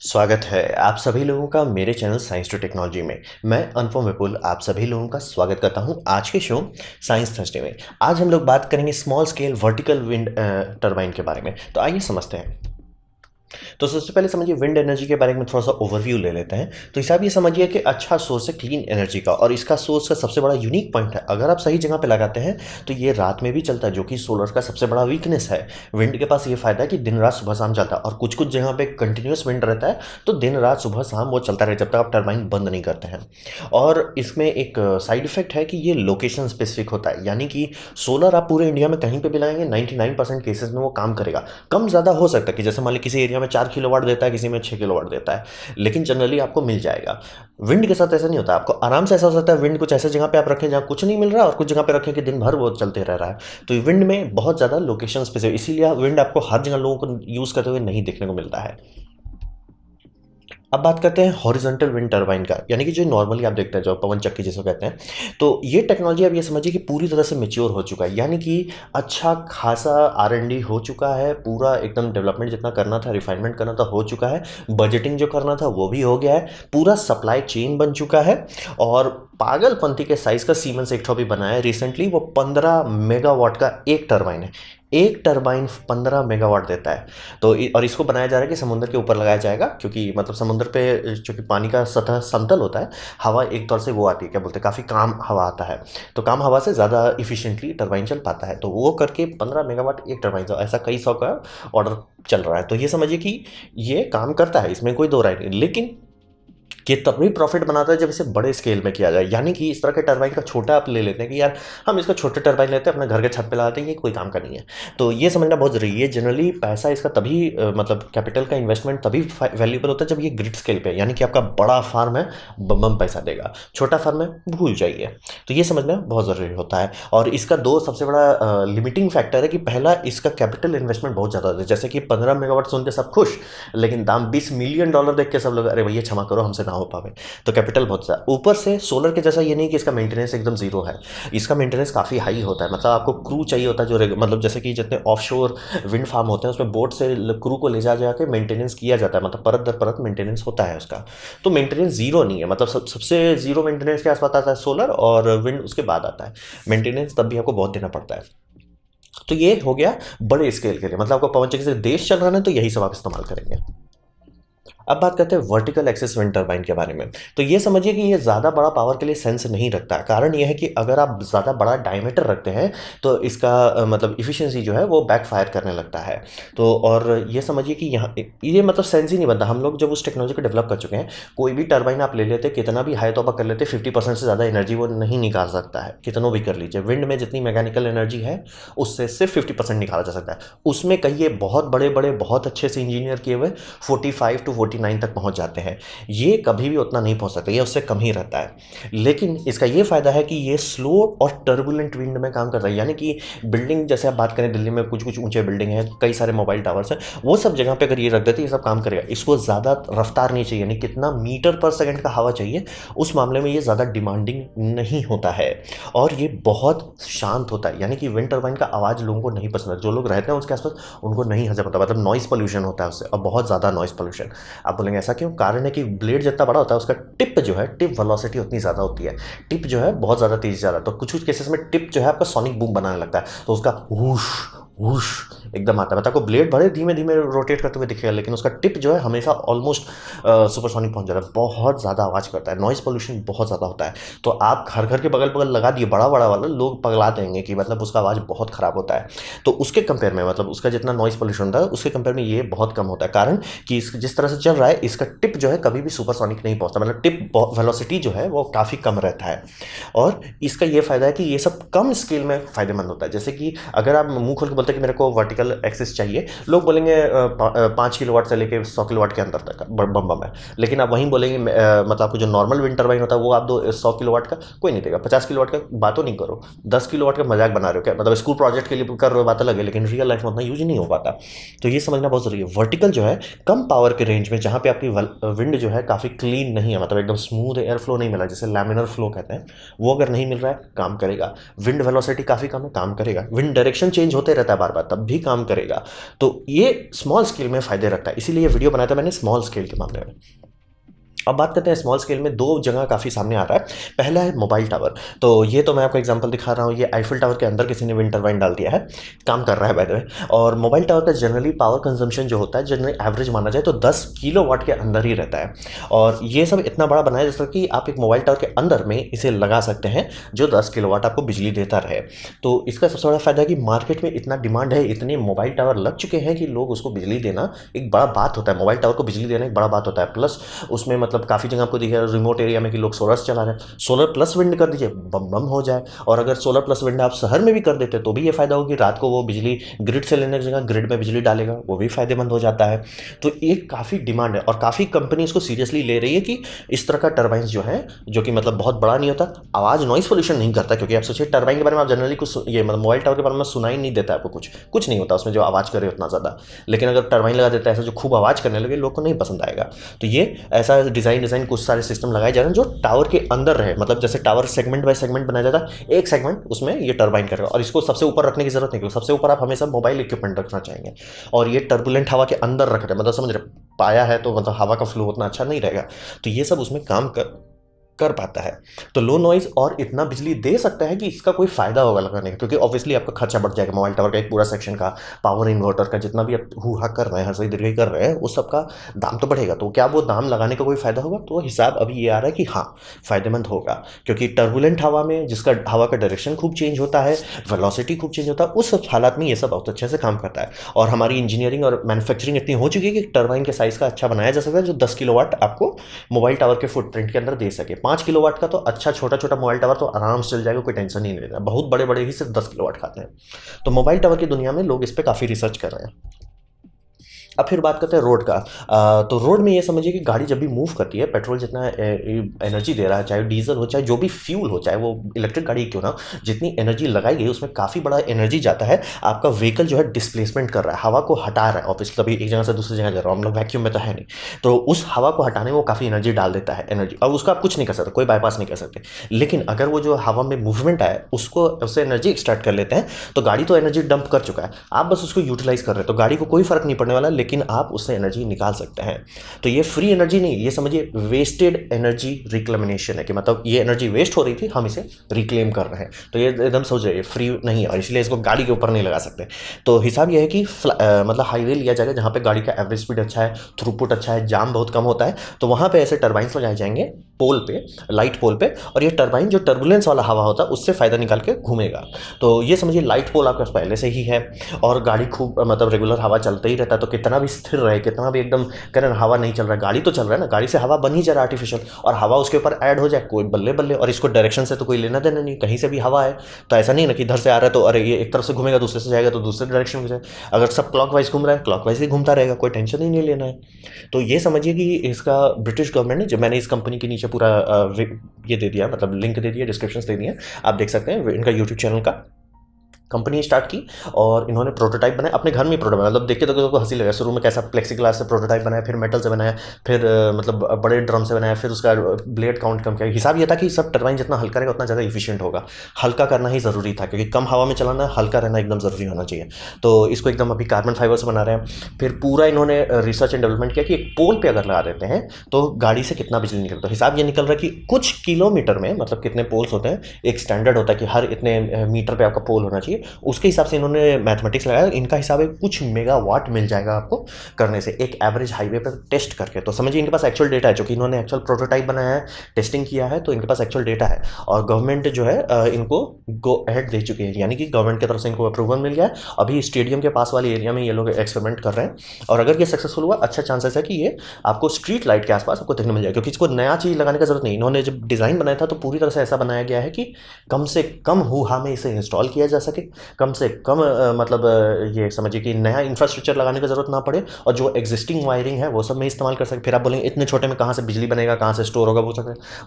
स्वागत है आप सभी लोगों का मेरे चैनल साइंस टू टेक्नोलॉजी में। मैं अनुपम विपुल आप सभी लोगों का स्वागत करता हूं आज के शो साइंस थर्सडे में। आज हम लोग बात करेंगे small scale vertical wind turbine के बारे में। तो आइए समझते हैं। तो सबसे पहले समझिए विंड एनर्जी के बारे में थोड़ा सा ओवरव्यू ले लेते हैं। तो हिसाब ये समझिए कि अच्छा सोर्स है क्लीन एनर्जी का, और इसका सोर्स का सबसे बड़ा यूनिक पॉइंट है अगर आप सही जगह पे लगाते हैं तो ये रात में भी चलता है, जो कि सोलर का सबसे बड़ा वीकनेस है। विंड के पास ये फायदा है कि दिन रात सुबह शाम चलता है, और कुछ कुछ जगह पे कंटिन्यूस विंड रहता है तो दिन रात सुबह शाम वो चलता रहे जब तक आप टरबाइन बंद नहीं करते हैं। और इसमें एक साइड इफेक्ट है कि ये लोकेशन स्पेसिफिक होता है, यानी कि सोलर आप पूरे इंडिया में कहीं पे भी लगाएंगे 99% केसेस में वो काम करेगा। कम ज़्यादा हो सकता है कि जैसे मान ली किसी एरिया में 4 किलोवाट देता है, किसी में 6 किलोवाट देता है, लेकिन जनरली आपको मिल जाएगा। विंड के साथ ऐसा नहीं होता, आपको आराम से ऐसा हो सकता है विंड कुछ ऐसे जगह पे आप रखें जहाँ कुछ नहीं मिल रहा है, और कुछ जगह पे रखें कि दिन भर वो चलते रह रहा है। तो विंड में बहुत ज़्यादा लोकेशन स्पेसिफिक, इसीलिए विंड आपको हर जगह लोगों को यूज़ करते हुए नहीं देखने को मिलता है। अब बात करते हैं हॉरिजॉन्टल विंड टरबाइन का, यानी कि जो नॉर्मली आप देखते हैं जो पवन चक्की जिसको कहते हैं। तो ये टेक्नोलॉजी अब ये समझिए कि पूरी तरह से मेच्योर हो चुका है, यानी कि अच्छा खासा R&D हो चुका है, पूरा एकदम डेवलपमेंट जितना करना था, रिफाइनमेंट करना था, हो चुका है। बजटिंग जो करना था वो भी हो गया है, पूरा सप्लाई चेन बन चुका है। और पागलपंथी के साइज का सीमेंस एक ठो भी बनाया है रिसेंटली, वो 15 मेगावाट का एक टरबाइन है। एक टरबाइन 15 मेगावाट देता है। तो और इसको बनाया जा रहा है कि समुद्र के ऊपर लगाया जाएगा, क्योंकि मतलब समुद्र पे चूंकि पानी का सतह समतल होता है, हवा एक तौर से वो आती है, क्या बोलते हैं, काफ़ी काम हवा आता है। तो काम हवा से ज़्यादा इफिशिएंटली टरबाइन चल पाता है, तो वो करके 15 मेगावाट एक टरबाइन, ऐसा कई सौ का ऑर्डर चल रहा है। तो ये समझिए कि ये काम करता है, इसमें कोई दो राय नहीं, लेकिन कि तभी प्रॉफिट बनाता है जब इसे बड़े स्केल में किया जाए। यानी कि इस तरह के टरबाइन का छोटा आप ले लेते हैं कि यार हम इसका छोटे टरबाइन लेते हैं, अपने घर के छत पे लगाते हैं, ये कोई काम का नहीं है। तो ये समझना बहुत जरूरी है। जनरली पैसा इसका तभी मतलब कैपिटल का इन्वेस्टमेंट तभी वैल्यूबल होता है जब ये ग्रिड स्केल पे है, यानी कि आपका बड़ा फार्म है, बम बम पैसा देगा। छोटा फार्म है, भूल जाइए। तो ये समझना बहुत ज़रूरी होता है। और इसका दो सबसे बड़ा लिमिटिंग फैक्टर है कि पहला, इसका कैपिटल इन्वेस्टमेंट बहुत ज़्यादा होता है। जैसे कि 15 मेगावाट सुन के सब खुश, लेकिन दाम $20 मिलियन देख के सब लोग अरे भैया क्षमा करो हमसे ना हो पावे। तो कैपिटल बहुत ज़्यादा, ऊपर से सोलर के जैसा ये नहीं कि इसका मेंटेनेंस एकदम जीरो है। इसका मेंटेनेंस काफ़ी हाई होता है, मतलब आपको क्रू चाहिए होता है जो मतलब जैसे कि जितने ऑफशोर विंड फार्म होते हैं उसमें बोट से क्रू को ले जा के मेंटेनेंस किया जाता है, मतलब परत दर परत मेंटेनेंस होता है उसका। तो मेंटेनेंस जीरो नहीं है, मतलब सबसे जीरो मेंटेनेंस के आसपास आता है सोलर, और विंड उसके बाद आता है। मेंटेनेंस तब भी आपको बहुत देना पड़ता है। तो ये हो गया बड़े स्केल के लिए, मतलब आपको पवन चक्की से देश चल रहा है तो यही सब आप इस्तेमाल करेंगे। अब बात करते हैं वर्टिकल एक्सिस विंड टरबाइन के बारे में। तो ये समझिए कि ये ज़्यादा बड़ा पावर के लिए सेंस नहीं रखता है। कारण ये है कि अगर आप ज़्यादा बड़ा डायमीटर रखते हैं तो इसका मतलब इफिशिएंसी जो है वो बैकफायर करने लगता है। तो और ये समझिए कि यहाँ ये मतलब सेंस ही नहीं बनता। हम लोग जब उस टेक्नोलॉजी को डेवलप कर चुके हैं, कोई भी टरबाइन आप ले लेते, कितना भी हाई तौबा कर लेते, 50% से ज़्यादा एनर्जी वो नहीं निकाल सकता है, कितनों भी कर लीजिए। विंड में जितनी मैकेनिकल एनर्जी है उससे सिर्फ 50% निकाला जा सकता है। उसमें कहिए बहुत बड़े बड़े बहुत अच्छे से इंजीनियर किए हुए 45 to 49 तक पहुंच जाते हैं। ये कभी भी उतना नहीं पहुंच सकते, ये उससे कम ही रहता है। लेकिन इसका ये फायदा है कि ये स्लो और टर्बुलेंट विंड में काम करता है, यानी कि बिल्डिंग जैसे आप बात करें, दिल्ली में कुछ कुछ ऊंचे बिल्डिंग है, कई सारे मोबाइल टावर्स हैं, वो सब जगह पे अगर ये रख देते ये सब काम करेगा। इसको ज़्यादा रफ्तार नहीं चाहिए, यानी कितना मीटर पर सेकंड का हवा चाहिए, उस मामले में ये ज़्यादा डिमांडिंग नहीं होता है। और ये बहुत शांत होता है, यानी कि विंड टर्बाइन का आवाज़ लोगों को नहीं पसंद है। जो लोग रहते हैं उसके आसपास उनको नहीं हजम होता, मतलब नॉइस पोल्यूशन होता है उससे, और बहुत ज़्यादा नॉइस पोल्यूशन। आप बोलेंगे ऐसा क्यों? कारण है कि ब्लेड जितना बड़ा होता है उसका टिप जो है, टिप वेलोसिटी उतनी ज़्यादा होती है, टिप जो है बहुत ज़्यादा तेज़ जा रहा है। तो कुछ कुछ केसेस में टिप जो है आपका सोनिक बूम बनाने लगता है, तो उसका वूश वूश एकदम आता है। मतलब आपको ब्लेड बड़े धीमे धीमे रोटेट करते हुए दिखेगा, लेकिन उसका टिप जो है हमेशा ऑलमोस्ट सुपरसोनिक पहुंच जाता है। बहुत ज़्यादा आवाज़ करता है, नॉइस पोल्यूशन बहुत ज़्यादा होता है। तो आप घर घर के बगल बगल लगा दिए बड़ा बड़ा वाला, लोग पगला देंगे कि मतलब उसका आवाज़ बहुत ख़राब होता है। तो उसके कंपेयर में, मतलब उसका जितना नॉइस पोल्यूशन होता है उसके कंपेयर में ये बहुत कम होता है। कारण कि जिस तरह से चल रहा है इसका टिप जो है कभी भी सुपरसोनिक नहीं पहुंचता, मतलब टिप वेलोसिटी जो है वो काफ़ी कम रहता है। और इसका ये फ़ायदा है कि ये सब कम स्केल में फ़ायदेमंद होता है। जैसे कि अगर आप मुंह खोल के बोलते हैं कि मेरे को वर्टिकल एक्सिस चाहिए, लोग बोलेंगे 5 किलोवाट से लेकर 100 किलोवाट के अंदर तक बम बम है। लेकिन आप वहीं बोलेंगे मतलब आपको जो नॉर्मल विंड टरबाइन होता है वो आप दो 100 किलोवाट का, कोई नहीं देगा। 50 किलोवाट का बातों नहीं करो, 10 किलोवाट का मजाक बना रहे हो क्या? मतलब स्कूल प्रोजेक्ट के लिए कर रहे हो, बात अलग है, लेकिन रियल लाइफ में उतना यूज नहीं हो पाता। तो ये समझना बहुत जरूरी है। वर्टिकल जो है कम पावर के रेंज में, जहाँ पे आपकी विंड जो है काफ़ी क्लीन नहीं है, मतलब एकदम स्मूथ एयर फ्लो नहीं मिला, जैसे लैमिनर फ्लो कहते हैं, वो अगर नहीं मिल रहा है काम करेगा। विंड वेलोसिटी काफ़ी कम है, काम करेगा। विंड डायरेक्शन चेंज होते रहता है, है बार बार तब भी काम करेगा। तो ये स्मॉल स्केल में फ़ायदे रखता है, इसीलिए ये वीडियो बनाया था मैंने स्मॉल स्केल के मामले में। अब बात करते हैं स्मॉल स्केल में, दो जगह काफ़ी सामने आ रहा है। पहला है मोबाइल टावर। तो ये तो मैं आपको एग्जांपल दिखा रहा हूँ, ये आईफिल टावर के अंदर किसी ने विंड टरबाइन डाल दिया है, काम कर रहा है बाय द वे। और मोबाइल टावर का जनरली पावर कंजम्पशन जो होता है, जनरली एवरेज माना जाए तो 10 किलोवाट के अंदर ही रहता है। और ये सब इतना बड़ा बनाया जैसा कि आप एक मोबाइल टावर के अंदर में इसे लगा सकते हैं जो 10 किलोवाट आपको बिजली देता रहे। तो इसका सबसे बड़ा फायदा है कि मार्केट में इतना डिमांड है, इतने मोबाइल टावर लग चुके हैं कि लोग उसको बिजली देना एक बड़ा बात होता है, मोबाइल टावर को बिजली देना एक बड़ा बात होता है। प्लस उसमें मतलब काफ़ी जगह आपको दिखेगा रिमोट एरिया में कि लोग सोलर से चला रहे हैं, सोलर प्लस विंड कर दीजिए, बम बम हो जाए। और अगर सोलर प्लस विंड आप शहर में भी कर देते तो भी ये फायदा होगा कि रात को वो बिजली ग्रिड से लेने की जगह ग्रिड में बिजली डालेगा, वो भी फायदेमंद हो जाता है। तो एक काफ़ी डिमांड है और काफ़ी कंपनी इसको सीरियसली ले रही है कि इस तरह का टर्बाइंस जो है, जो कि मतलब बहुत बड़ा नहीं होता, आवाज़ नॉइस पोल्यूशन नहीं करता। क्योंकि आप सोचिए टर्बाइन के बारे में आप जनरली कुछ ये मतलब मोबाइल टावर के बारे में सुनाई नहीं देता, आपको कुछ नहीं होता उसमें जो आवाज़ करे उतना ज़्यादा। लेकिन अगर टर्बाइन लगा देता है ऐसा जो खूब आवाज़ करने लगे, लोग को नहीं पसंद आएगा। तो ये ऐसा डिज़ाइन कुछ सारे सिस्टम लगाए जा रहे हैं जो टावर के अंदर रहे, मतलब जैसे टावर सेगमेंट बाय सेगमेंट बनाया जाता है, एक सेगमेंट उसमें ये टरबाइन करेगा। और इसको सबसे ऊपर रखने की जरूरत नहीं, क्योंकि सबसे ऊपर आप हमेशा मोबाइल इक्विपमेंट रखना चाहेंगे, और ये टर्बुलेंट हवा के अंदर रख रहे हैं, मतलब समझ रहे, पाया है तो मतलब हवा का फ्लो उतना अच्छा नहीं रहेगा। तो ये सब उसमें काम कर पाता है। तो लो नॉइज और इतना बिजली दे सकता है कि इसका कोई फायदा होगा लगाने का, क्योंकि ऑब्वियसली आपका खर्चा बढ़ जाएगा। मोबाइल टावर का एक पूरा सेक्शन का, पावर इन्वर्टर का, जितना भी आप हुआ कर रहे हैं, हर सही दीर्घई कर रहे हैं, उस सब का दाम तो बढ़ेगा। तो क्या वो दाम लगाने का कोई फायदा होगा? तो हिसाब अभी ये आ रहा है कि हाँ, फायदेमंद होगा। क्योंकि टर्बुलेंट हवा में जिसका हवा का डायरेक्शन खूब चेंज होता है, वेलोसिटी खूब चेंज होता है, उस हालात में ये सब बहुत अच्छे से काम करता है। और हमारी इंजीनियरिंग और मैन्युफैक्चरिंग इतनी हो चुकी है कि टर्बाइन के साइज का अच्छा बनाया जा सकता है जो 10 किलोवाट आपको मोबाइल टावर के फुटप्रिंट के अंदर दे सके। 5 किलोवाट का तो अच्छा छोटा छोटा मोबाइल टावर तो आराम से चल जाएगा, कोई टेंशन ही नहीं रहता। बहुत बड़े बड़े ही सिर्फ 10 किलोवाट खाते हैं। तो मोबाइल टावर की दुनिया में लोग इस पर काफ़ी रिसर्च कर रहे हैं। अब फिर बात करते हैं रोड का। तो रोड में ये समझिए कि गाड़ी जब भी मूव करती है, पेट्रोल जितना एनर्जी दे रहा है, चाहे डीजल हो, चाहे जो भी फ्यूल हो, चाहे वो इलेक्ट्रिक गाड़ी क्यों ना, जितनी एनर्जी लगाई गई उसमें काफ़ी बड़ा एनर्जी जाता है। आपका व्हीकल जो है डिस्प्लेसमेंट कर रहा है, हवा को हटा रहा है, ऑफिस कभी एक जगह से दूसरी जगह जा रहा हूँ, हम लोग वैक्यूम में तो है नहीं, तो उस हवा को हटाने में वो काफ़ी एनर्जी डाल देता है, एनर्जी। अब उसका आप कुछ नहीं कर सकते, कोई बाईपास नहीं कर सकते। लेकिन अगर वो जो हवा में मूवमेंट है उसको उससे एनर्जी एक्सट्रैक्ट कर लेते हैं, तो गाड़ी तो एनर्जी डंप कर चुका है, आप बस उसको यूटिलाइज कर रहे हैं, तो गाड़ी को कोई फर्क नहीं पड़ने वाला, लेकिन आप उससे एनर्जी निकाल सकते हैं। तो ये फ्री एनर्जी नहीं, ये समझिए वेस्टेड एनर्जी रिक्लेमिनेशन है, कि मतलब ये एनर्जी वेस्ट हो रही थी, हम इसे रिक्लेम कर रहे हैं। तो ये एकदम समझ जाइए फ्री नहीं है, और इसलिए इसको गाड़ी के ऊपर नहीं लगा सकते। तो हिसाब ये है कि मतलब हाईवे लिया जाएगा जहाँ पे गाड़ी का एवरेज स्पीड अच्छा है, थ्रूपुट अच्छा है, जाम बहुत कम होता है, तो वहाँ पे ऐसे टर्बाइंस लगाए जाएंगे पोल पे, लाइट पोल पे, और ये टर्बाइन जो टर्बुलेंस वाला हवा होता है उससे फायदा निकाल के घूमेगा। तो ये समझिए लाइट पोल आपके पास पहले से ही है, और गाड़ी खूब मतलब रेगुलर हवा चलता ही रहता है, तो कितना भी स्थिर रहे, कितना भी एकदम करें हवा नहीं चल रहा है, गाड़ी तो चल रहा है ना, गाड़ी से हवा बन ही जा रहा है आर्टिफिशियल, और हवा उसके ऊपर ऐड हो जाए, कोई बल्ले बल्ले। और इसको डायरेक्शन से तो कोई लेना देना नहीं, कहीं से भी हवा है तो ऐसा नहीं ना कि इधर से आ रहा है तो अरे ये एक तरफ से घूमेगा, दूसरे से जाएगा तो दूसरे डायरेक्शन में जाए। अगर सब क्लॉकवाइज घूम रहा है, क्लॉकवाइज ही घूमता रहेगा, कोई टेंशन ही नहीं लेना है। तो ये समझिए कि इसका ब्रिटिश गवर्नमेंट ने, जब मैंने इस कंपनी के नीचे पूरा ये दे दिया, मतलब लिंक दे दिया, डिस्क्रिप्शन दे दिए, आप देख सकते हैं इनका यूट्यूब चैनल का। कंपनी स्टार्ट की और इन्होंने प्रोटोटाइप बनाया अपने घर में ही, प्रोटोटाइप मतलब देख के तो हंसी लगा। शुरू में कैसा प्लेक्सी ग्लास से प्रोटोटाइप बनाया, फिर मेटल से बनाया, फिर मतलब बड़े ड्रम से बनाया, फिर उसका ब्लेड काउंट कम किया। हिसाब ये था कि सब टरबाइन जितना हल्का रहेगा उतना ज़्यादा इफिशिएंट होगा, हल्का करना ही ज़रूरी था, क्योंकि कम हवा में चलाना, हल्का रहना एकदम ज़रूरी होना चाहिए। तो इसको एकदम अभी कार्बन फाइबर से बना रहे हैं। फिर पूरा इन्होंने रिसर्च एंड डेवलपमेंट किया कि एक पोल पर अगर लगा देते हैं तो गाड़ी से कितना बिजली निकलता है। हिसाब ये निकल रहा है कि कुछ किलोमीटर में, मतलब कितने पोल्स होते हैं, एक स्टैंडर्ड होता है कि हर इतने मीटर पर आपका पोल होना चाहिए, उसके हिसाब से इन्होंने मैथमेटिक्स लगाया। इनका हिसाब है कुछ मेगावाट मिल जाएगा आपको करने से, एक एवरेज हाईवे पर टेस्ट करके। तो समझिए इनके पास एक्चुअल डेटा है, जो कि इन्होंने एक्चुअल प्रोटोटाइप बनाया है, टेस्टिंग किया है, तो इनके पास एक्चुअल डेटा है। और गवर्नमेंट जो है इनको गो अहेड दे चुकी है, यानी कि गवर्नमेंट की तरफ से इनको अप्रूवल मिल गया है। अभी स्टेडियम के पास वाले एरिया में ये लोग एक्सपेरिमेंट कर रहे हैं, और अगर ये सक्सेसफुल हुआ, अच्छा चांसेस है कि ये आपको स्ट्रीट लाइट के आसपास आपको देखने मिल जाएगा, क्योंकि इसको नया चीज़ लगाने की जरूरत नहीं। इन्होंने जब डिज़ाइन बनाया था तो पूरी तरह से ऐसा बनाया गया है कि कम से कम हुआ में इसे इंस्टॉल किया जा सके, कम से कम मतलब ये समझिए कि नया इंफ्रास्ट्रक्चर लगाने की जरूरत ना पड़े, और जो एग्जिस्टिंग वायरिंग है वो सब में इस्तेमाल कर सके। फिर आप बोलेंगे इतने छोटे में कहाँ से बिजली बनेगा, कहाँ से स्टोर होगा,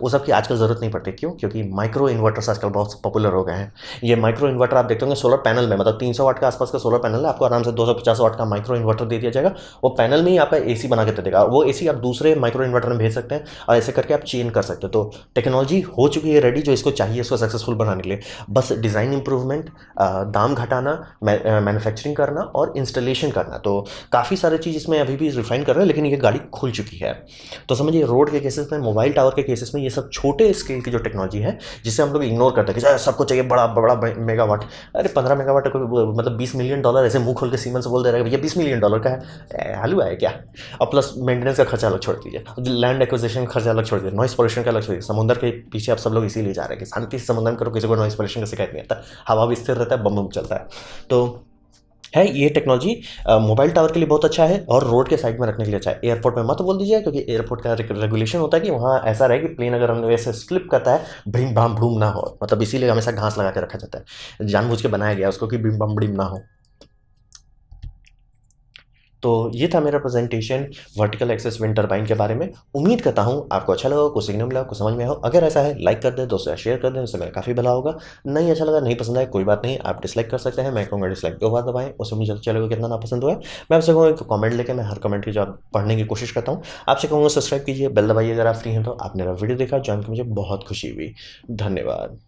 वो सब की आजकल जरूरत नहीं पड़ती। क्यों? क्योंकि माइक्रो इन्वर्टर्स आजकल बहुत पॉपुलर हो गए हैं। ये माइक्रो इन्वर्टर आप देखते होंगे सोलर पैनल में, मतलब 300 वाट के आसपास का सोलर पैनल है, आपको आराम से 250 वाट का माइक्रो इन्वर्टर दे दिया जाएगा, वो पैनल में ही आपका एसी बना के दे देगा। वो एसी आप दूसरे माइक्रो इन्वर्टर में भेज सकते हैं, और ऐसे करके आप चेंज कर सकते हैं। तो टेक्नोलॉजी हो चुकी है रेडी, जो इसको चाहिए इसको सक्सेसफुल बनाने के लिए, बस डिज़ाइन इंप्रूवमेंट, दाम घटाना, मैन्युफैक्चरिंग करना और इंस्टॉलेशन करना। तो काफ़ी सारी चीज़ इसमें अभी भी रिफाइन कर रहे हैं, लेकिन ये गाड़ी खुल चुकी है। तो समझिए रोड के केसेस में, मोबाइल टावर के केसेस में, ये सब छोटे स्केल की जो टेक्नोलॉजी है जिसे हम लोग इग्नोर करते हैं कि सबको चाहिए बड़ा बड़ा मेगावाट। अरे 15 मेगावाट को मतलब $20 मिलियन ऐसे मुंह खोल के सीमेंस से बोल दे रहा है भैया $20 मिलियन का है, हलवा है क्या। और प्लस मेंटेनेंस का खर्चा अलग छोड़ दीजिए, लैंड एक्विजिशन का खर्चा अलग छोड़ दीजिए, नॉइस पोल्यूशन का अलग छोड़ दीजिए। समुद्र के पीछे आप सब लोग इसीलिए जा रहे हैं कि शांति से समुद्र में करो, किसी को नॉइस पोल्यूशन का शिकायत नहीं आता, हवा भी स्थिर रहता है, बम बम चलता है। तो है ये टेक्नोलॉजी मोबाइल टावर के लिए बहुत अच्छा है और रोड के साइड में रखने के लिए अच्छा है। एयरपोर्ट में मत बोल दीजिए, क्योंकि एयरपोर्ट का रेगुलेशन होता है कि वहाँ ऐसा रहे कि प्लेन अगर रनवे से स्लिप करता है भ्रीम भाम भ्रूम ना हो, मतलब इसीलिए हमेशा घास लगा के रखा जाता है, जानबूझ के बनाया गया उसको कि भीम बम भ्रीम ना हो। तो ये था मेरा presentation vertical access wind turbine के बारे में। उम्मीद करता हूँ आपको अच्छा लगा, कुछ सीखने मिला, कुछ समझ में हो। अगर ऐसा है लाइक कर दें, दोस्तों शेयर कर दें, उससे मेरा काफ़ी भला होगा। नहीं अच्छा लगा, नहीं पसंद आया, कोई बात नहीं, आप डिसलाइक कर सकते हैं। मैं कहूँगा डिसलाइक 2 बार दबाएं, उससे मुझे चलेगा कितना ना पसंद हुआ है। मैं आपसे कहूँगा कमेंट लेके मैं हर कमेंट की जवाब पढ़ने की कोशिश करता हूँ। आपसे कहूँगा सब्सक्राइब कीजिए, बेल दबाइए अगर आप फ्री हैं तो। आप मेरा वीडियो देखा, ज्वाइन की मुझे बहुत खुशी हुई। धन्यवाद।